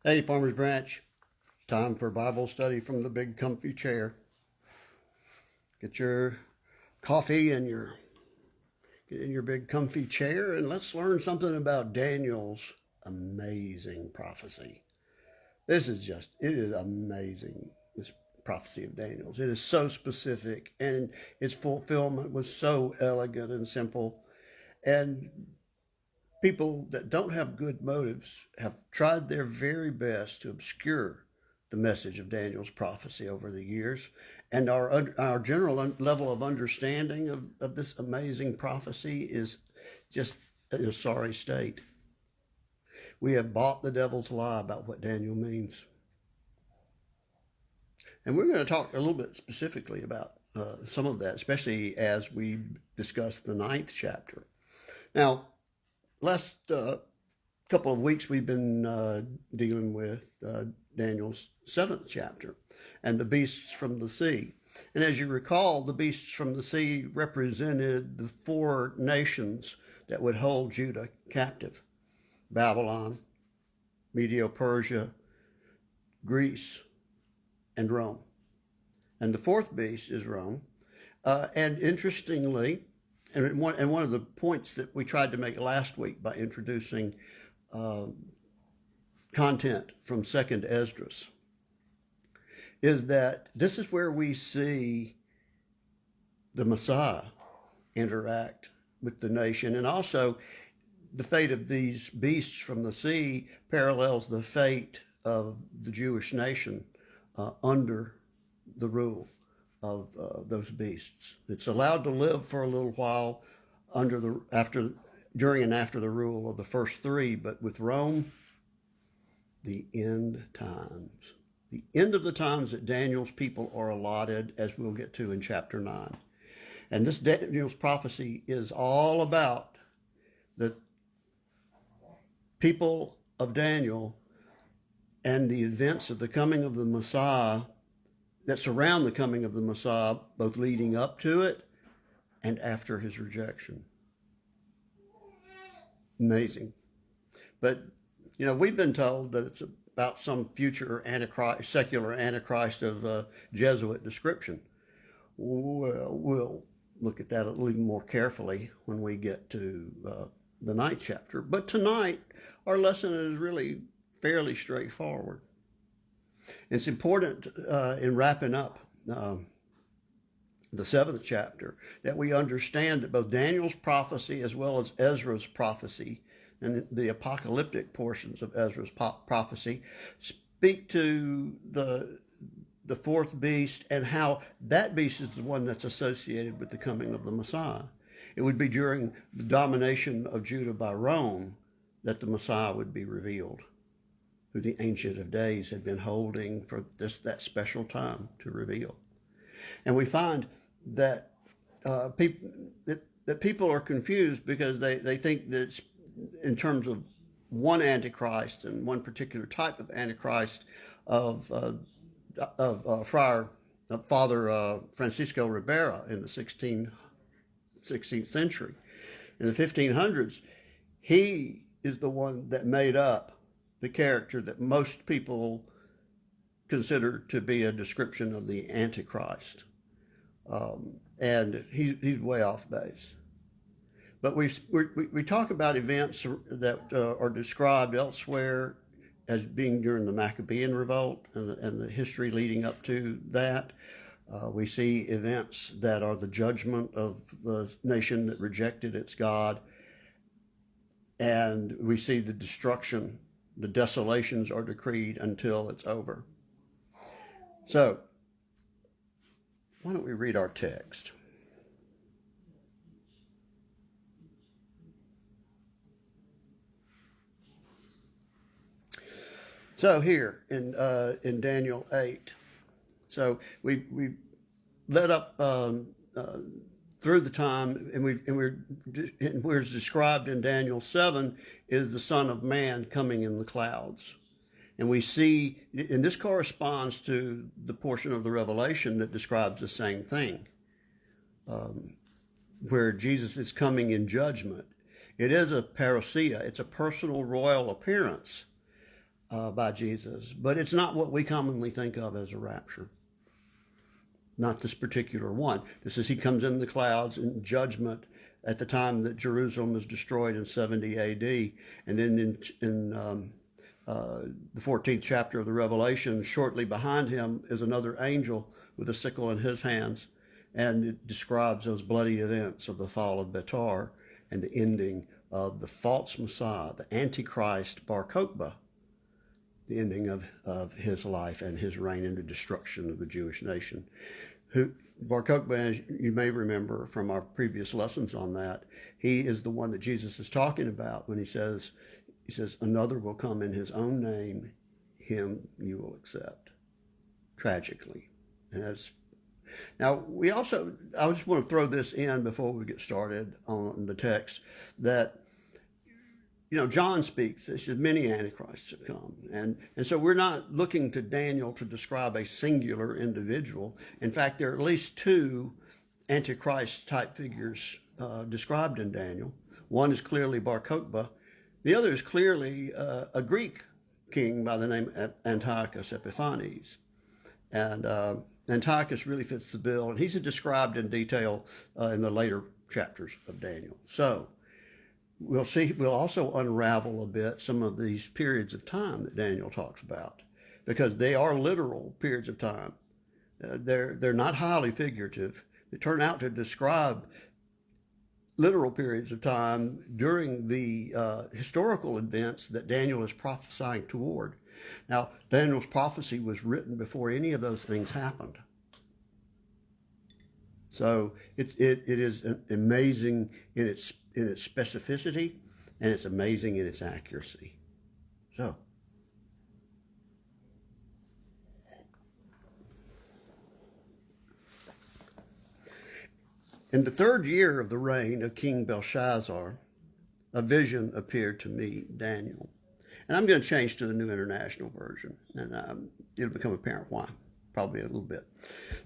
Hey, Farmers Branch. It's time for Bible study from the big comfy chair. Get your coffee and get in your big comfy chair and let's learn something about Daniel's amazing prophecy. It is amazing, this prophecy of Daniel's. It is so specific and its fulfillment was so elegant and simple. And people that don't have good motives have tried their very best to obscure the message of Daniel's prophecy over the years. And our general level of understanding of this amazing prophecy is just in a sorry state. We have bought the devil's lie about what Daniel means. And we're going to talk a little bit specifically about some of that, especially as we discuss the 9th chapter. Now, last couple of weeks we've been dealing with Daniel's 7th chapter and the beasts from the sea. And as you recall, the beasts from the sea represented the 4 nations that would hold Judah captive: Babylon, Medo-Persia, Greece, and Rome. And the 4th beast is Rome. And interestingly, and one of the points that we tried to make last week by introducing content from 2nd Esdras is that this is where we see the Messiah interact with the nation. And also the fate of these beasts from the sea parallels the fate of the Jewish nation under the rule of those beasts. It's allowed to live for a little while during and after the rule of the first 3, but with Rome, the end times. The end of the times that Daniel's people are allotted, as we'll get to in chapter 9. And this Daniel's prophecy is all about the people of Daniel and the events of the coming of the Messiah that surround the coming of the Messiah, both leading up to it and after his rejection. Amazing. But, we've been told that it's about some future antichrist, secular antichrist of Jesuit description. Well, we'll look at that a little more carefully when we get to the 9th chapter. But tonight, our lesson is really fairly straightforward. It's important in wrapping up the 7th chapter that we understand that both Daniel's prophecy as well as Ezra's prophecy and the apocalyptic portions of Ezra's prophecy speak to the 4th beast and how that beast is the one that's associated with the coming of the Messiah. It would be during the domination of Judah by Rome that the Messiah would be revealed, who the Ancient of Days had been holding for that special time to reveal. And we find that people are confused because they think that it's in terms of one Antichrist and one particular type of Antichrist of Father Francisco Ribera in the 16th century. In the 1500s, he is the one that made up the character that most people consider to be a description of the Antichrist. And he's way off base. But we talk about events that are described elsewhere as being during the Maccabean revolt and the history leading up to that. We see events that are the judgment of the nation that rejected its God. And we see the destruction, the desolations are decreed until it's over. So, why don't we read our text? So here in Daniel 8, so we led up through the time, and where it's described in Daniel 7 is the Son of Man coming in the clouds. And we see, and this corresponds to the portion of the Revelation that describes the same thing, where Jesus is coming in judgment. It is a parousia, it's a personal royal appearance by Jesus, but it's not what we commonly think of as a rapture. Not this particular one. This is he comes in the clouds in judgment at the time that Jerusalem is destroyed in 70 A.D. And then in the 14th chapter of the Revelation, shortly behind him is another angel with a sickle in his hands, and it describes those bloody events of the fall of Betar and the ending of the false Messiah, the Antichrist Bar Kokhba, the ending of his life and his reign and the destruction of the Jewish nation. Bar Kokhba, as you may remember from our previous lessons on that, he is the one that Jesus is talking about when he says, another will come in his own name, him you will accept. Tragically. And that's now, I just want to throw this in before we get started on the text, that, John speaks, he says, many antichrists have come. And so we're not looking to Daniel to describe a singular individual. In fact, there are at least two antichrist type figures described in Daniel. One is clearly Bar Kokhba. The other is clearly a Greek king by the name of Antiochus Epiphanes. And Antiochus really fits the bill, and he's described in detail in the later chapters of Daniel. So we'll also unravel a bit some of these periods of time that Daniel talks about, because they are literal periods of time. They're not highly figurative. They turn out to describe literal periods of time during the historical events that Daniel is prophesying toward. Now, Daniel's prophecy was written before any of those things happened. So it is amazing in its specificity, and it's amazing in its accuracy. So, in the 3rd year of the reign of King Belshazzar, a vision appeared to me, Daniel. And I'm going to change to the New International Version, and it'll become apparent why, probably a little bit.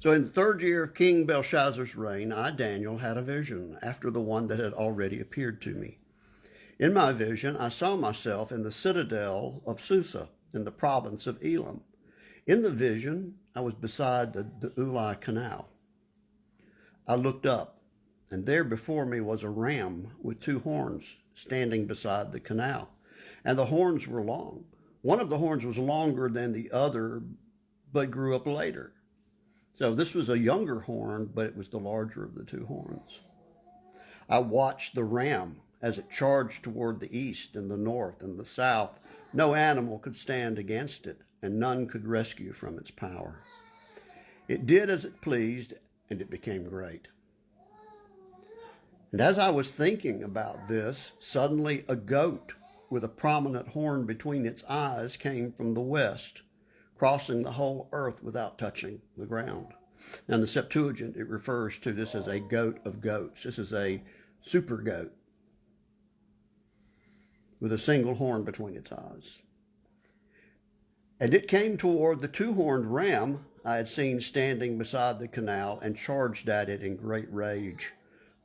So in the 3rd year of King Belshazzar's reign, I, Daniel, had a vision after the one that had already appeared to me. In my vision, I saw myself in the citadel of Susa, in the province of Elam. In the vision, I was beside the Ulai Canal. I looked up, and there before me was a ram with 2 horns standing beside the canal. And the horns were long. One of the horns was longer than the other, but grew up later. So this was a younger horn, but it was the larger of the 2 horns. I watched the ram as it charged toward the east and the north and the south. No animal could stand against it, and none could rescue from its power. It did as it pleased, and it became great. And as I was thinking about this, suddenly a goat with a prominent horn between its eyes came from the west, crossing the whole earth without touching the ground. Now in the Septuagint, it refers to this as a goat of goats. This is a super goat with a single horn between its eyes. And it came toward the 2-horned ram I had seen standing beside the canal and charged at it in great rage.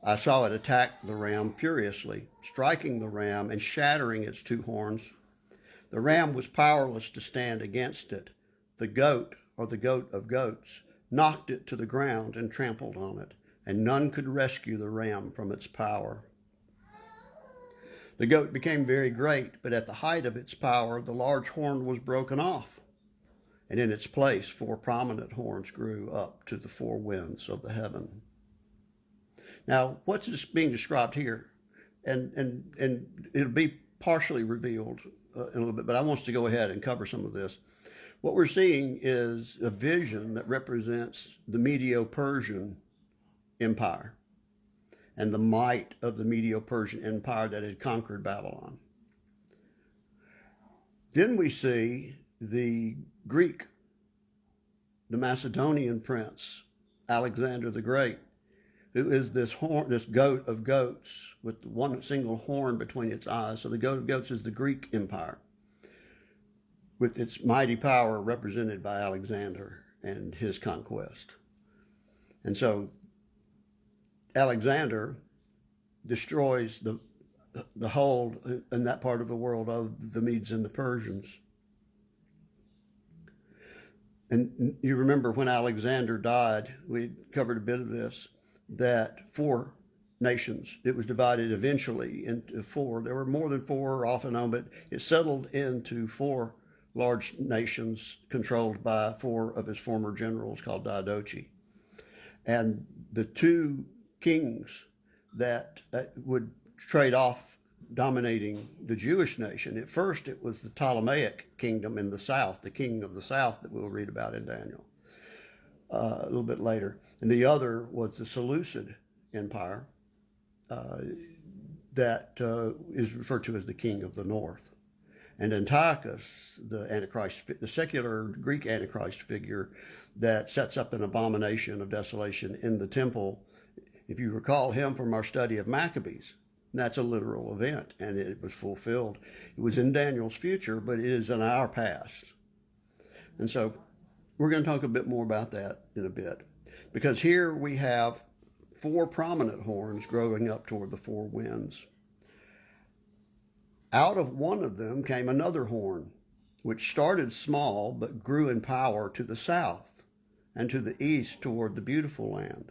I saw it attack the ram furiously, striking the ram and shattering its 2 horns. The ram was powerless to stand against it. The goat, or the goat of goats, knocked it to the ground and trampled on it, and none could rescue the ram from its power. The goat became very great, but at the height of its power, the large horn was broken off, and in its place 4 prominent horns grew up to the 4 winds of the heaven. Now, what's being described here, and it'll be partially revealed in a little bit, but I want us to go ahead and cover some of this. What we're seeing is a vision that represents the Medo-Persian Empire and the might of the Medo-Persian Empire that had conquered Babylon. Then we see the Greek, the Macedonian prince, Alexander the Great, who is this goat of goats with one single horn between its eyes. So the goat of goats is the Greek Empire, with its mighty power represented by Alexander and his conquest. And so Alexander destroys the hold in that part of the world of the Medes and the Persians. And you remember when Alexander died, we covered a bit of this, that four nations, it was divided eventually into four. There were more than four off and on, but it settled into four large nations controlled by four of his former generals called Diadochi. And the two kings that would trade off dominating the Jewish nation, at first it was the Ptolemaic kingdom in the south, the king of the south that we'll read about in Daniel a little bit later. And the other was the Seleucid Empire that is referred to as the king of the north. And Antiochus, the Antichrist, the secular Greek Antichrist figure that sets up an abomination of desolation in the temple, if you recall him from our study of Maccabees, that's a literal event, and it was fulfilled. It was in Daniel's future, but it is in our past. And so we're going to talk a bit more about that in a bit, because here we have four prominent horns growing up toward the four winds. Out of one of them came another horn, which started small but grew in power to the south and to the east toward the beautiful land.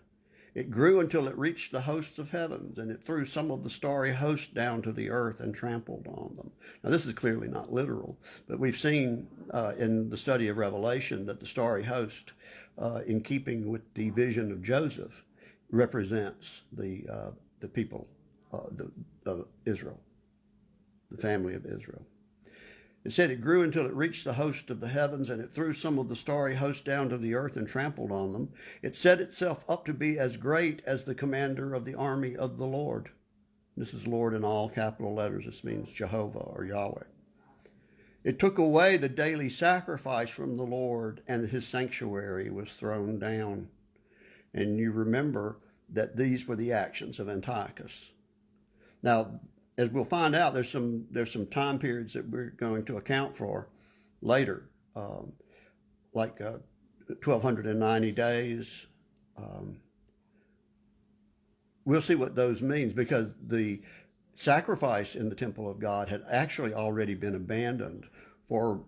It grew until it reached the hosts of heavens, and it threw some of the starry host down to the earth and trampled on them. Now, this is clearly not literal, but we've seen in the study of Revelation that the starry host, in keeping with the vision of Joseph, represents the people of Israel, the family of Israel. It said it grew until it reached the host of the heavens, and it threw some of the starry host down to the earth and trampled on them. It set itself up to be as great as the commander of the army of the Lord. This is Lord in all capital letters. This means Jehovah or Yahweh. It took away the daily sacrifice from the Lord, and his sanctuary was thrown down. And you remember that these were the actions of Antiochus. Now, as we'll find out, there's some time periods that we're going to account for later, like 1,290 days. We'll see what those means, because the sacrifice in the temple of God had actually already been abandoned for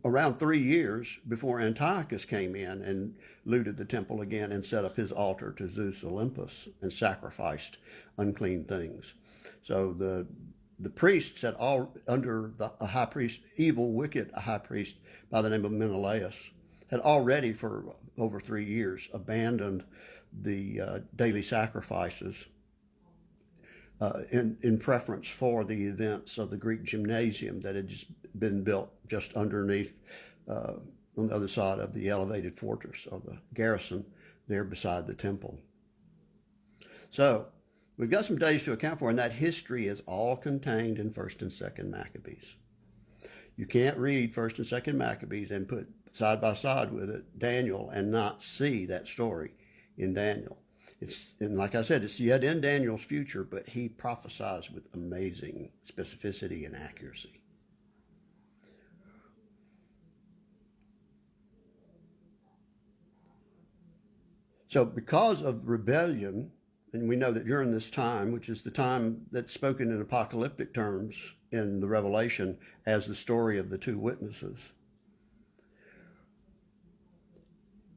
around 3 years before Antiochus came in and looted the temple again and set up his altar to Zeus Olympus and sacrificed unclean things. So the priests had all, under a high priest, evil, wicked high priest by the name of Menelaus, had already for over 3 years abandoned the daily sacrifices in preference for the events of the Greek gymnasium that had just been built just underneath, on the other side of the elevated fortress or the garrison there beside the temple. So we've got some days to account for, and that history is all contained in 1st and 2nd Maccabees. You can't read 1st and 2nd Maccabees and put side by side with it Daniel and not see that story in Daniel. And like I said, it's yet in Daniel's future, but he prophesies with amazing specificity and accuracy. So because of rebellion, and we know that during this time, which is the time that's spoken in apocalyptic terms in the Revelation as the story of the two witnesses,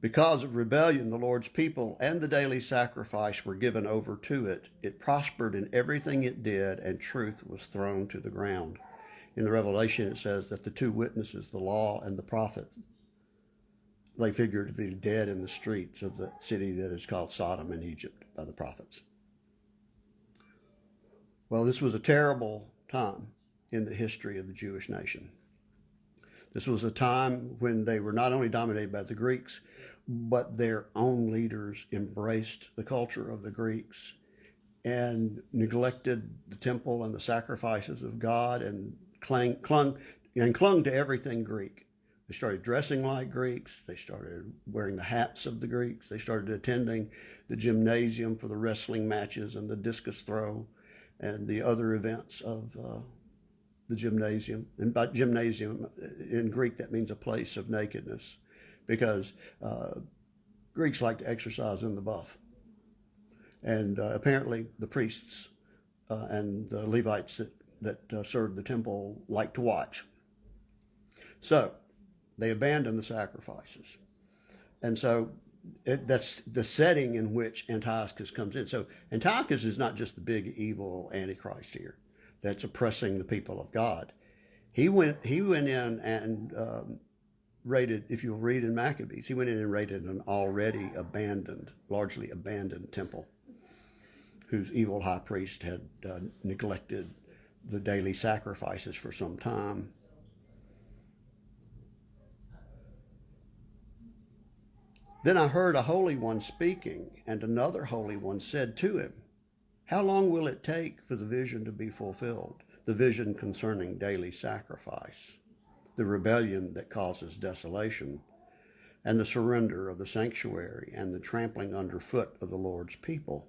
because of rebellion, the Lord's people and the daily sacrifice were given over to it. It prospered in everything it did, and truth was thrown to the ground. In the Revelation, it says that the two witnesses, the law and the prophet, lay figuratively dead in the streets of the city that is called Sodom in Egypt by the prophets. Well, this was a terrible time in the history of the Jewish nation. This was a time when they were not only dominated by the Greeks, but their own leaders embraced the culture of the Greeks and neglected the temple and the sacrifices of God and clung to everything Greek. They started dressing like Greeks. They started wearing the hats of the Greeks. They started attending the gymnasium for the wrestling matches and the discus throw and the other events of the gymnasium. And by gymnasium, in Greek, that means a place of nakedness, because Greeks like to exercise in the buff. And apparently the priests and the Levites that served the temple liked to watch. So They abandoned the sacrifices. And so that's the setting in which Antiochus comes in. So Antiochus is not just the big evil Antichrist here that's oppressing the people of God. He went in and raided, if you'll read in Maccabees, he went in and raided an already largely abandoned temple, whose evil high priest had neglected the daily sacrifices for some time. Then I heard a holy one speaking, and another holy one said to him, "How long will it take for the vision to be fulfilled, the vision concerning daily sacrifice, the rebellion that causes desolation, and the surrender of the sanctuary, and the trampling underfoot of the Lord's people?"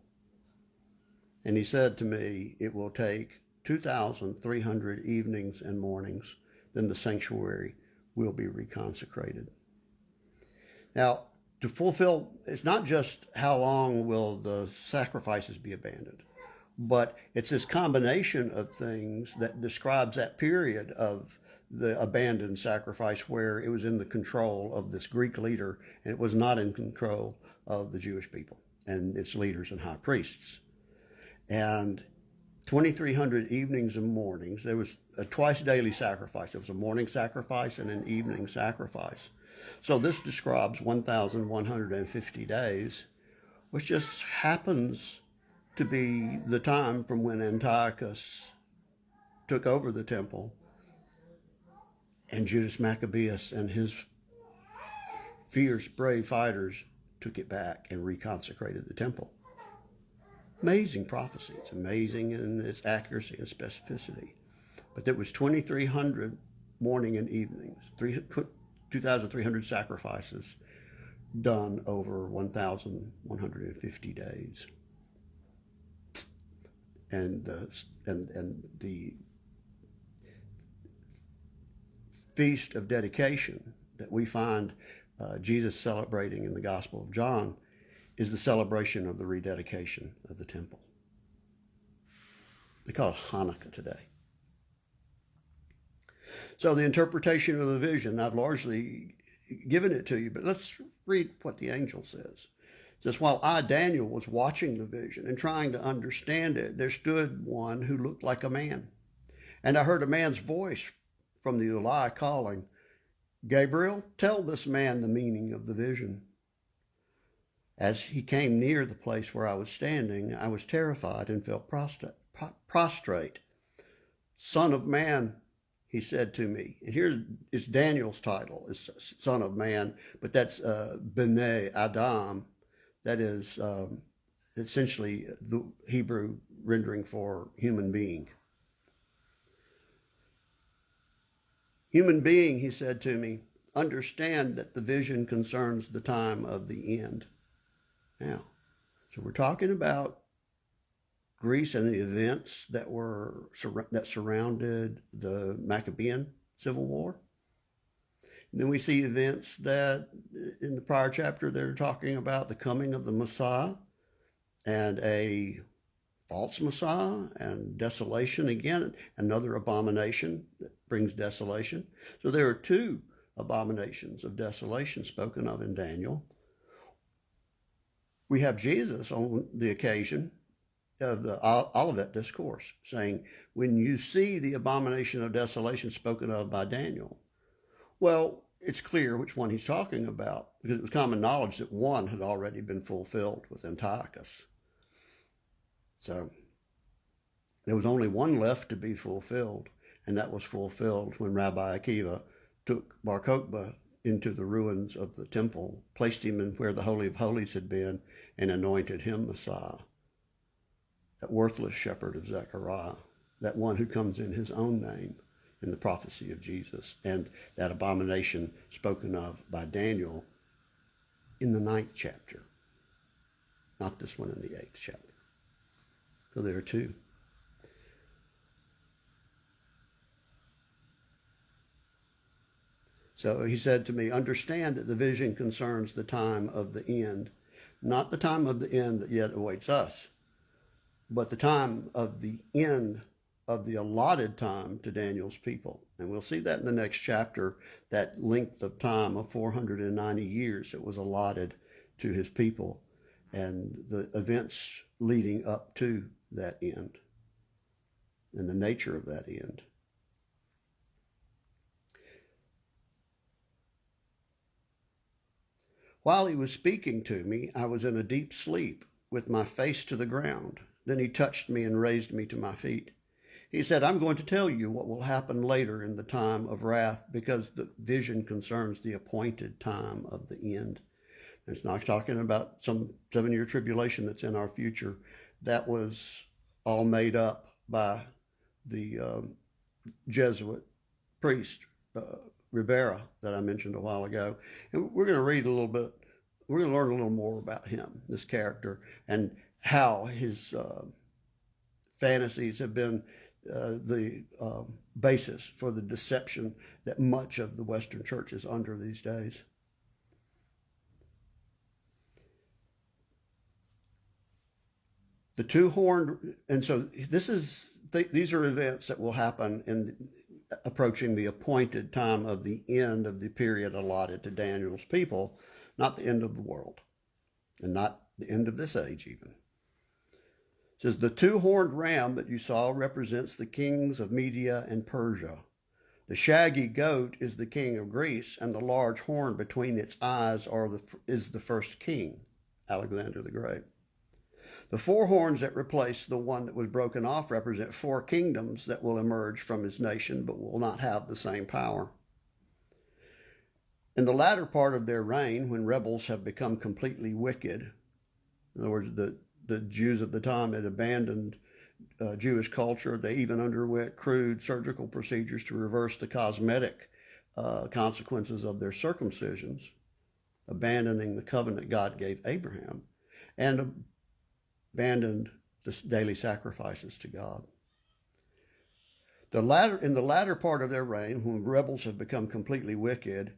And he said to me, "It will take 2,300 evenings and mornings, then the sanctuary will be reconsecrated." Now, to fulfill, it's not just how long will the sacrifices be abandoned, but it's this combination of things that describes that period of the abandoned sacrifice where it was in the control of this Greek leader and it was not in control of the Jewish people and its leaders and high priests. And 2,300 evenings and mornings, there was a twice daily sacrifice. There was a morning sacrifice and an evening sacrifice. So this describes 1,150 days, which just happens to be the time from when Antiochus took over the temple and Judas Maccabeus and his fierce, brave fighters took it back and reconsecrated the temple. Amazing prophecy. It's amazing in its accuracy and specificity. But there was 2,300 morning and evenings, 2,300 sacrifices done over 1,150 days. And the feast of dedication that we find Jesus celebrating in the Gospel of John is the celebration of the rededication of the temple. They call it Hanukkah today. So the interpretation of the vision, I've largely given it to you, but let's read what the angel says. It says, "While I, Daniel, was watching the vision and trying to understand it, there stood one who looked like a man. And I heard a man's voice from the Ulai calling, 'Gabriel, tell this man the meaning of the vision.' As he came near the place where I was standing, I was terrified and fell prostrate. 'Son of man,' he said to me." And here is Daniel's title, is Son of Man, but that's B'nai Adam. That is essentially the Hebrew rendering for human being. "Human being," he said to me, "understand that the vision concerns the time of the end." Now, so we're talking about Greece and the events that surrounded the Maccabean Civil War. And then we see events that in the prior chapter they're talking about the coming of the Messiah and a false Messiah and desolation again, another abomination that brings desolation. So there are two abominations of desolation spoken of in Daniel. We have Jesus on the occasion of the Olivet Discourse saying, "When you see the abomination of desolation spoken of by Daniel," well, it's clear which one he's talking about because it was common knowledge that one had already been fulfilled with Antiochus. So there was only one left to be fulfilled, and that was fulfilled when Rabbi Akiva took Bar Kokhba into the ruins of the temple, placed him in where the Holy of Holies had been, and anointed him Messiah. That worthless shepherd of Zechariah, that one who comes in his own name in the prophecy of Jesus, and that abomination spoken of by Daniel in the 9th chapter, not this one in the 8th chapter. So there are two. So he said to me, "Understand that the vision concerns the time of the end, not the time of the end that yet awaits us, but the time of the end of the allotted time to Daniel's people. And we'll see that in the next chapter, that length of time of 490 years that was allotted to his people and the events leading up to that end and the nature of that end. While he was speaking to me, I was in a deep sleep with my face to the ground. Then he touched me and raised me to my feet. He said, I'm going to tell you what will happen later in the time of wrath, because the vision concerns the appointed time of the end. It's not talking about some 7-year tribulation that's in our future. That was all made up by the Jesuit priest, Ribera, that I mentioned a while ago. And we're going to read a little bit, we're going to learn a little more about him, this character, and how his fantasies have been the basis for the deception that much of the Western church is under these days. The two-horned, and so these are events that will happen in approaching the appointed time of the end of the period allotted to Daniel's people, not the end of the world, and not the end of this age even. It says, the two-horned ram that you saw represents the kings of Media and Persia. The shaggy goat is the king of Greece, and the large horn between its eyes is the first king, Alexander the Great. The 4 horns that replace the one that was broken off represent 4 kingdoms that will emerge from his nation, but will not have the same power. In the latter part of their reign, when rebels have become completely wicked, in other words, the Jews at the time had abandoned Jewish culture. They even underwent crude surgical procedures to reverse the cosmetic consequences of their circumcisions, abandoning the covenant God gave Abraham, and abandoned the daily sacrifices to God. In the latter part of their reign, when rebels have become completely wicked,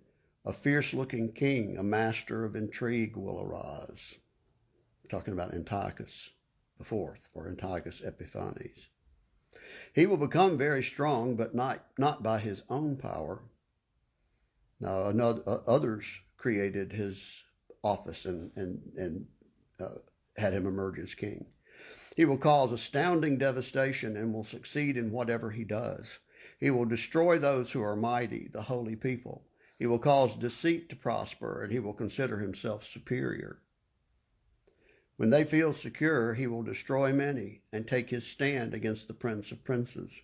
a fierce-looking king, a master of intrigue, will arise. I'm talking about Antiochus IV, or Antiochus Epiphanes. He will become very strong, but not by his own power. Now, others created his office and had him emerge as king. He will cause astounding devastation and will succeed in whatever he does. He will destroy those who are mighty, the holy people. He will cause deceit to prosper, and he will consider himself superior. When they feel secure, he will destroy many and take his stand against the Prince of Princes.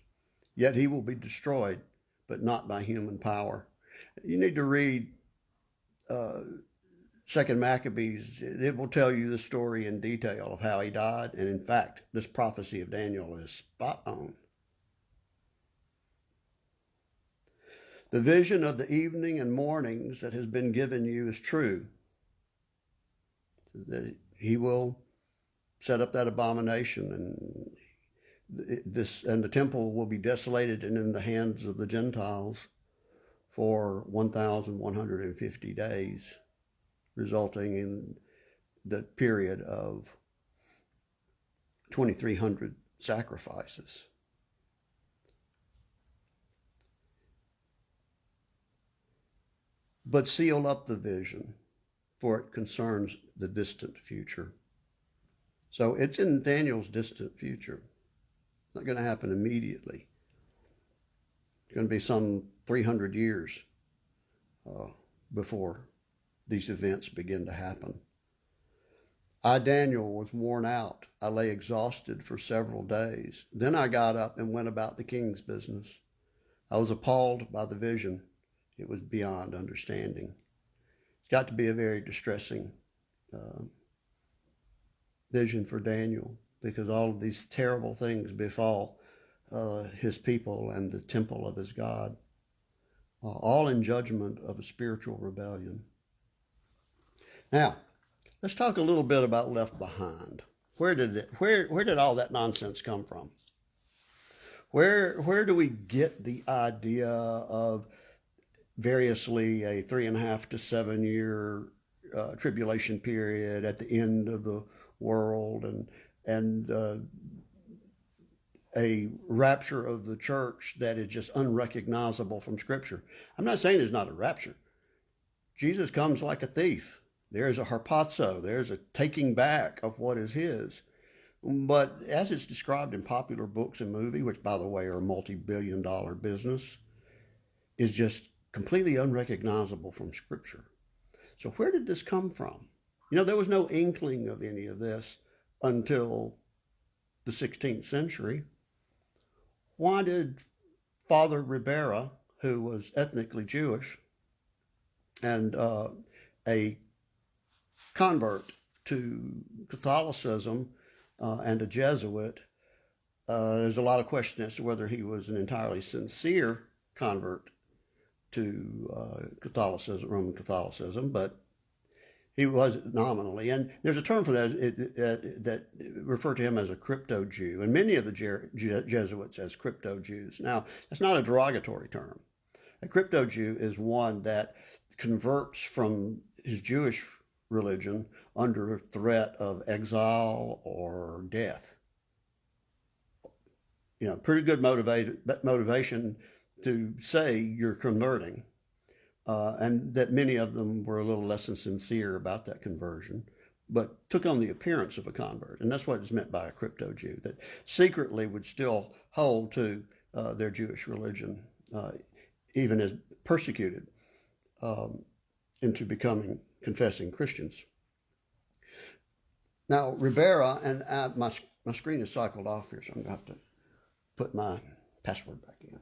Yet he will be destroyed, but not by human power. You need to read 2 Maccabees. It will tell you the story in detail of how he died. And in fact, this prophecy of Daniel is spot on. The vision of the evening and mornings that has been given you is true. That he will set up that abomination, and the temple will be desolated and in the hands of the Gentiles for 1,150 days, resulting in the period of 2,300 sacrifices. But seal up the vision, for it concerns the distant future. So it's in Daniel's distant future. It's not going to happen immediately. It's going to be some 300 years before these events begin to happen. I, Daniel, was worn out. I lay exhausted for several days. Then I got up and went about the king's business. I was appalled by the vision. It was beyond understanding. It's got to be a very distressing vision for Daniel, because all of these terrible things befall his people and the temple of his God, all in judgment of a spiritual rebellion. Now, let's talk a little bit about Left Behind. Where did all that nonsense come from? Where do we get the idea of variously a 3.5 to 7 year tribulation period at the end of the world, and a rapture of the church that is just unrecognizable from Scripture. I'm not saying there's not a rapture. Jesus comes like a thief. There's a harpazo. There's a taking back of what is his. But as it's described in popular books and movies, which, by the way, are a multi-billion-dollar business, is just completely unrecognizable from Scripture. So where did this come from? There was no inkling of any of this until the 16th century. Why did Father Ribera, who was ethnically Jewish and a convert to Catholicism and a Jesuit, there's a lot of question as to whether he was an entirely sincere convert to Catholicism, Roman Catholicism, but he was nominally. And there's a term for that that refer to him as a crypto Jew, and many of the Jesuits as crypto Jews. Now, that's not a derogatory term. A crypto Jew is one that converts from his Jewish religion under threat of exile or death. Pretty good motivation to say you're converting, and that many of them were a little less than sincere about that conversion, but took on the appearance of a convert. And that's what is meant by a crypto Jew, that secretly would still hold to their Jewish religion, even as persecuted into becoming confessing Christians. Now, Ribera, and my screen is cycled off here, so I'm going to have to put my password back in.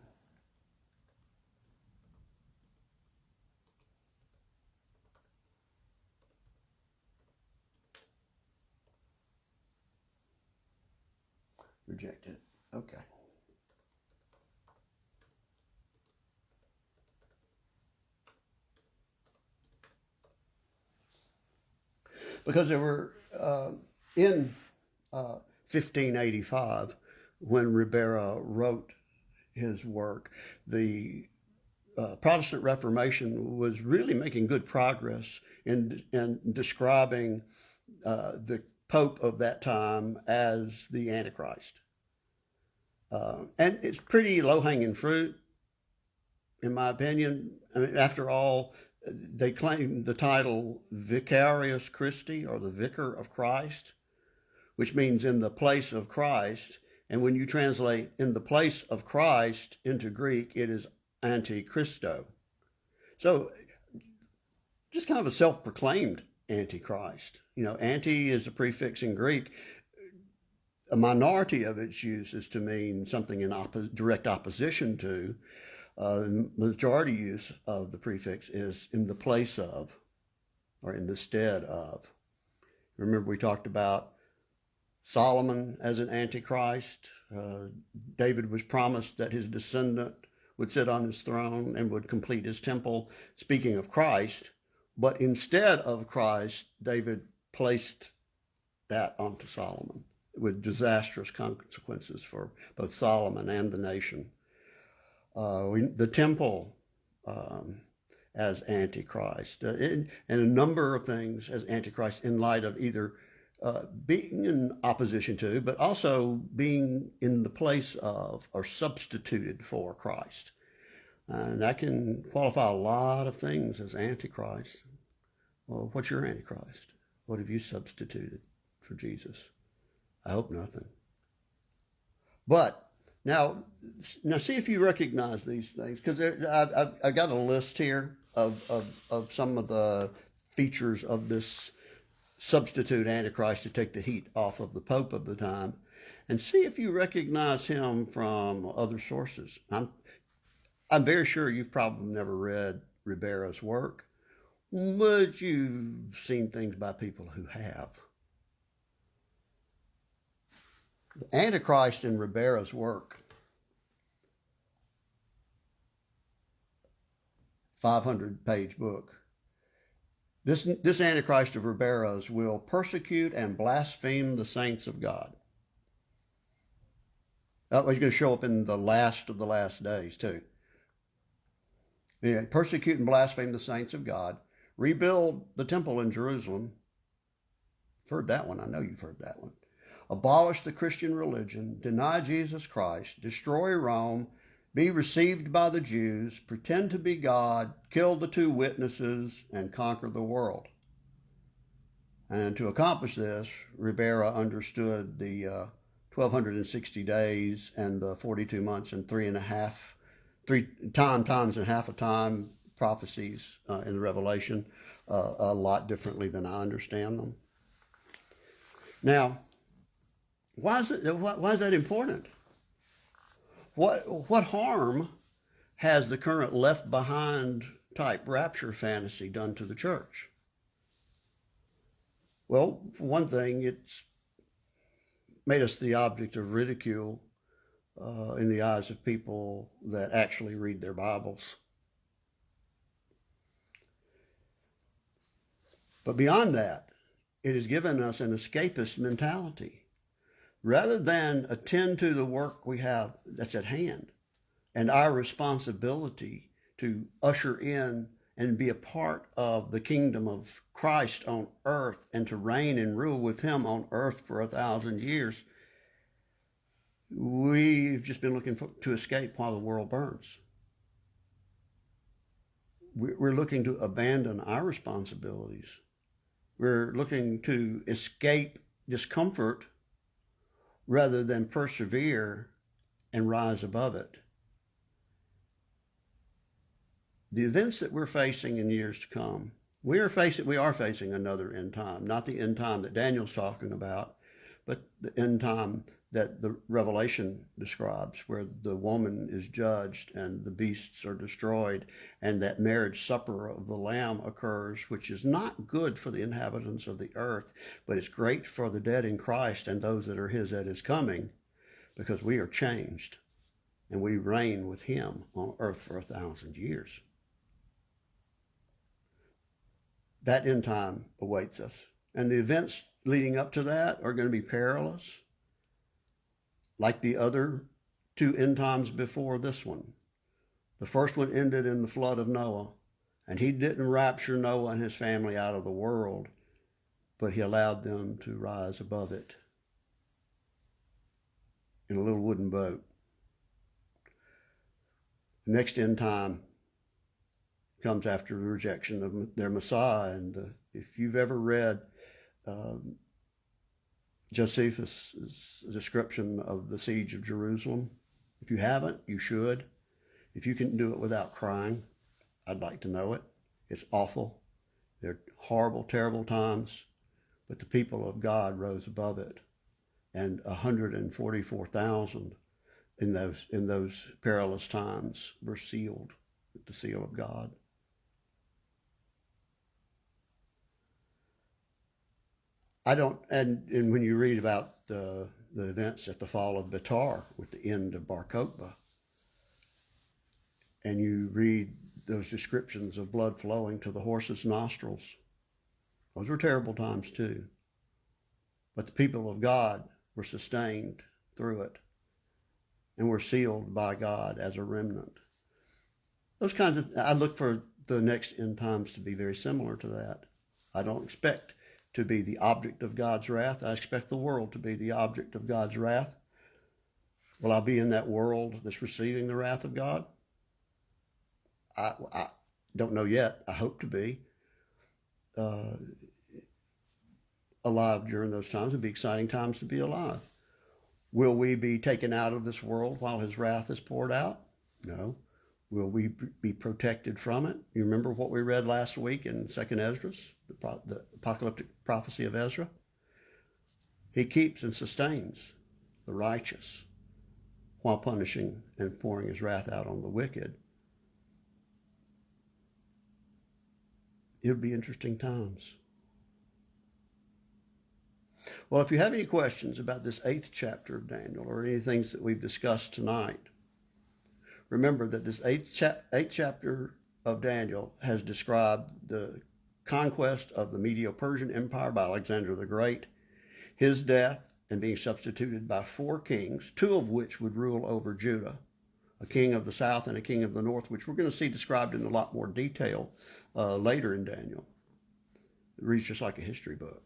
Rejected. Okay. Because there were, in 1585, when Ribera wrote his work, the Protestant Reformation was really making good progress in describing the Pope of that time as the Antichrist. And it's pretty low-hanging fruit, in my opinion. I mean, after all, they claim the title Vicarius Christi, or the Vicar of Christ, which means in the place of Christ. And when you translate in the place of Christ into Greek, it is Antichristo. So just kind of a self-proclaimed Antichrist. Anti is a prefix in Greek. A minority of its use is to mean something in direct opposition to. The majority use of the prefix is in the place of, or in the stead of. Remember, we talked about Solomon as an Antichrist. David was promised that his descendant would sit on his throne and would complete his temple, speaking of Christ. But instead of Christ, David placed that onto Solomon, with disastrous consequences for both Solomon and the nation. The temple as Antichrist, and a number of things as Antichrist in light of either being in opposition to, but also being in the place of or substituted for Christ. And that can qualify a lot of things as Antichrist. Well, what's your Antichrist? What have you substituted for Jesus? I hope nothing. But now see if you recognize these things, because I've got a list here of some of the features of this substitute Antichrist to take the heat off of the Pope of the time, and see if you recognize him from other sources. I'm very sure you've probably never read Ribera's work, but you've seen things by people who have. The Antichrist in Ribera's work, 500-page book. This Antichrist of Ribera's will persecute and blaspheme the saints of God. That was going to show up in the last of the last days, too. Yeah, persecute and blaspheme the saints of God. Rebuild the temple in Jerusalem. You've heard that one. I know you've heard that one. abolish the Christian religion, deny Jesus Christ, destroy Rome, be received by the Jews, pretend to be God, kill the two witnesses, and conquer the world. And to accomplish this, Ribera understood the 1,260 days and the 42 months and three times and half a time prophecies in the Revelation a lot differently than I understand them. Now, why is that important? What harm has the current left behind type rapture fantasy done to the church? Well, for one thing, it's made us the object of ridicule in the eyes of people that actually read their Bibles. But beyond that, it has given us an escapist mentality. Rather than attend to the work we have that's at hand and our responsibility to usher in and be a part of the kingdom of Christ on earth and to reign and rule with him on earth for 1,000 years, we've just been looking to escape while the world burns. We're looking to abandon our responsibilities. We're looking to escape discomfort rather than persevere and rise above it. The events that we're facing in years to come, we are facing another end time, not the end time that Daniel's talking about, but the end time that the Revelation describes, where the woman is judged and the beasts are destroyed, and that marriage supper of the Lamb occurs, which is not good for the inhabitants of the earth, but it's great for the dead in Christ and those that are his at his coming, because we are changed and we reign with him on earth for 1,000 years. That end time awaits us. And the events leading up to that are going to be perilous, like the other two end times before this one. The first one ended in the flood of Noah, and he didn't rapture Noah and his family out of the world, but he allowed them to rise above it in a little wooden boat. The next end time comes after the rejection of their Messiah. And if you've ever read Josephus' description of the siege of Jerusalem, if you haven't, you should. If you can do it without crying, I'd like to know it. It's awful. They're horrible, terrible times, but the people of God rose above it. And 144,000 in those perilous times were sealed with the seal of God. And when you read about the events at the fall of Betar with the end of Bar Kokhba, and you read those descriptions of blood flowing to the horse's nostrils, those were terrible times too. But the people of God were sustained through it and were sealed by God as a remnant. Those kinds of, I look for the next end times to be very similar to that. I don't expect to be the object of God's wrath. I expect the world to be the object of God's wrath. Will I be in that world that's receiving the wrath of God? I don't know yet. I hope to be alive during those times. It'd be exciting times to be alive. Will we be taken out of this world while his wrath is poured out? No. Will we be protected from it? You remember what we read last week in 2nd Ezra, the apocalyptic prophecy of Ezra? He keeps and sustains the righteous while punishing and pouring his wrath out on the wicked. It'll be interesting times. Well, if you have any questions about this 8th chapter of Daniel or any things that we've discussed tonight, remember that this 8th chapter of Daniel has described the conquest of the Medo-Persian Empire by Alexander the Great, his death, and being substituted by 4 kings, 2 of which would rule over Judah, a king of the south and a king of the north, which we're going to see described in a lot more detail later in Daniel. It reads just like a history book.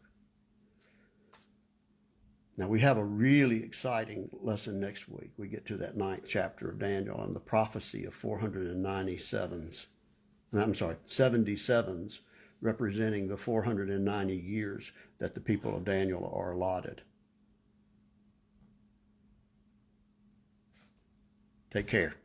Now, we have a really exciting lesson next week. We get to that 9th chapter of Daniel and the prophecy of 497s. I'm sorry, 77s, representing the 490 years that the people of Daniel are allotted. Take care.